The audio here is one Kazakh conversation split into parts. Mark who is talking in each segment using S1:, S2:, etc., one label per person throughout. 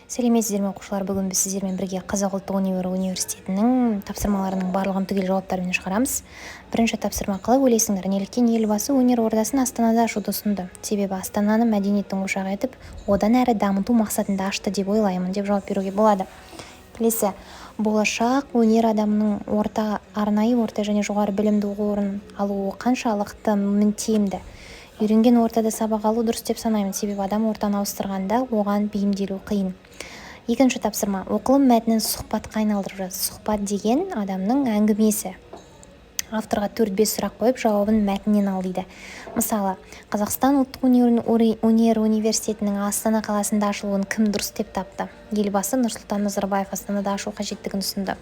S1: Сәлеметсіздер ме оқушылар, бүгін біз сіздермен бірге Қазақ ұлттық университетінің тапсырмаларының барлығын түгел жауаптарымен шығарамыз. Бірінші тапсырма: қалай ойлайсыңдар, неліктен елбасы өнер ордасын Астанада ашуды ұсынды? Себебі Астананы мәдениеттің ошағы етіп, одан әрі дамыту мақсатында ашты деп ойлаймын, деп жауап беруге болады. Келесі: болашақ өнер адамының арнайы орта және жоғары білімді оқу орнын алуы қаншалықты тиімді? Үйренген ортада сабақ алу дұрыс деп санаймын, себебі адам ортаны ауыстырғанда оған бейімделу қиын. Екінші тапсырма: оқылым мәтінін сұхбатқа айналдырып жаз. Сұхбат деген адамның әңгімесі. Авторға 4-5 сұрақ қойып, жауабын мәтіннен ал дейді. Мысалы, Қазақстан ұлттық өнер университетінің Астана қаласында ашылуын кім дұрыс деп тапты? Елбасы Нұрсұлтан Назарбаев Астанада ашу қажеттігін ұсынды.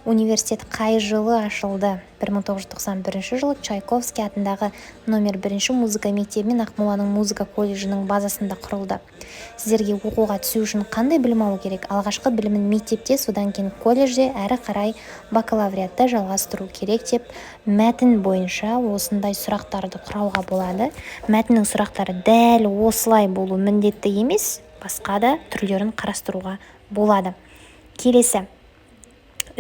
S1: Университет қай жылы ашылды? 1991 жылы Чайковский атындағы номер 1 музыка мектебі мен Ақмоланың музыка колледжінің базасында құрылды. Сіздерге оқуға түсу үшін қандай білім алу керек? Алғашқы білімін мектепте, содан кейін колледжде, әрі қарай бакалавриатта жалғастыру керек деп мәтін бойынша осындай сұрақтарды құрауға болады. Мәтіннің сұрақтары дәл осылай болу міндетті емес, басқа да түрлерін қарастыруға болады. Келесі: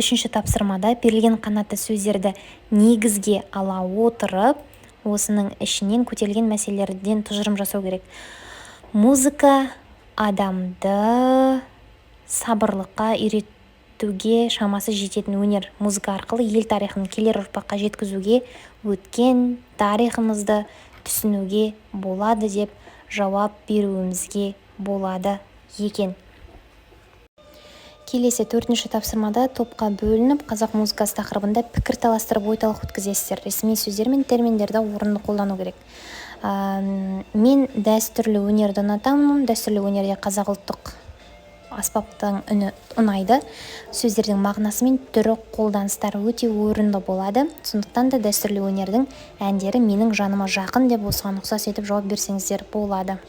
S1: үшінші тапсырмада берілген қанатты сөздерді негізге ала отырып, осының ішінен көтерілген мәселелерден тұжырым жасау керек. Музыка адамды сабырлыққа үйретуге шамасы жететін өнер. Музыка арқылы ел тарихын келер ұрпаққа жеткізуге, өткен тарихымызды түсінуге болады деп жауап беруімізге болады екен. Келесі 4-ші тапсырмада топқа бөлініп, қазақ музыкасы тақырыбында пікір таластырып ой-талқ өткізесіздер. Ресми сөздер мен терминдерді орынды қолдану керек. Мен дәстүрлі өнерді ұнатамын. Дәстүрлі өнерде қазақ ұлттық аспаптың үні ұнайды. Сөздердің мағынасы мен түрі, қолданыстары өте орынды болады. Сондықтан да дәстүрлі өнердің әндері менің жаныма жақын деп осыған ұқсас етіп жауап берсеңіздер болады.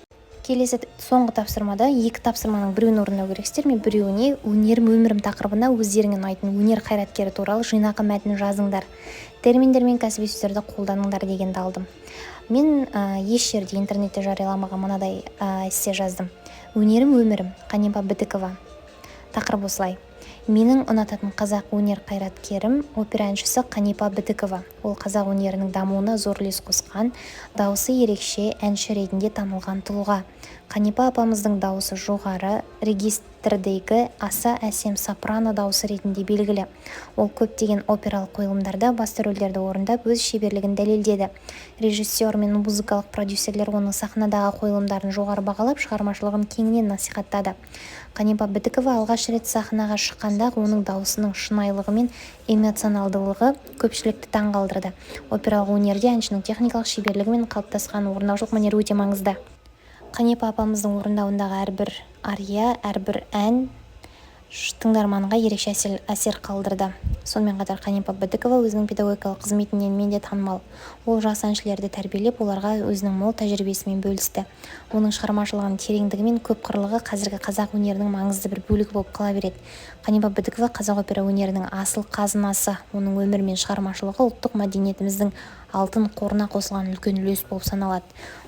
S1: Келесі соңғы тапсырмада 2 тапсырманың біреуін орындау керексіздер. Мен біреуіне өнерім өмірім тақырыбына өздеріңе ұнайтын өнер қайраткері туралы жинақы мәтін жазыңдар. Терминдер мен кәсіби сөздерді қолданыңдар дегенді алдым. Мен еш жерде интернетте жарияламаған мынадай эссе жаздым. Өнерім өмірім, Қанипа Бітікова. Тақырып осылай: менің ұнататын қазақ өнер қайраткерім опера әншісі Қанипа Бітікова. Ол қазақ өнерінің дамуына зор үлес қосқан, дауысы ерекше әнші ретінде танылған тұлға. Қанипа апамыздың дауысы жоғары регистрдегі аса әсем сопрано дауысы ретінде белгілі. Ол көптеген опералық қойылымдарда басты рөлдерді орындап, өз шеберлігін дәлелдеді. Режиссер мен музыкалық продюсерлер оның сахнадағы қойылымдарын жоғары бағалап, шығармашылығын кеңінен насихаттады. Қанипа Бітікова алғаш рет сахнаға шыққанда оның даусының шынайылығы мен эмоционалдылығы көпшілікті таңғалдырды. Опералық өнерде әншінің техникалық шеберлігі мен қалыптасқан орындаушылық мәнері өте маңызды. Қанипа апамыздың орындауындағы әрбір ария, әрбір ән тыңдарманға ерекше әсер қалдырды. Сонымен қатар Қанипа Бітікова өзінің педагогикалық қызметінен менде танымал. Ол жас әншілерді тәрбиелеп, оларға өзінің мол тәжірибесімен бөлісті. Оның шығармашылығының тереңдігі мен көп қырлығы қазіргі қазақ өнерінің маңызды бір бөлігі болып қала береді. Қанипа Бітікова қазақ опера өнерінің асыл қазынасы. Оның өмірі мен шығармашылығы ұлттық мәдениетіміздің алтын қорына қосылған үлкен үлес болып саналады.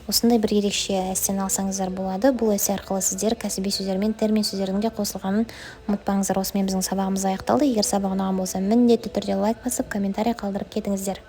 S1: Осындай бір ерекше әстен алсаңыздар болады. Бұл әссе арқылы сіздер кәсіби сөздер мен термин сөздердің де қосылғанын ұмытпаңыздар. Осымен біздің сабағымыз аяқталды. Егер сабақ ұнаған болса, міндетті түрде лайк басып, комментарий қалдырып кетіңіздер.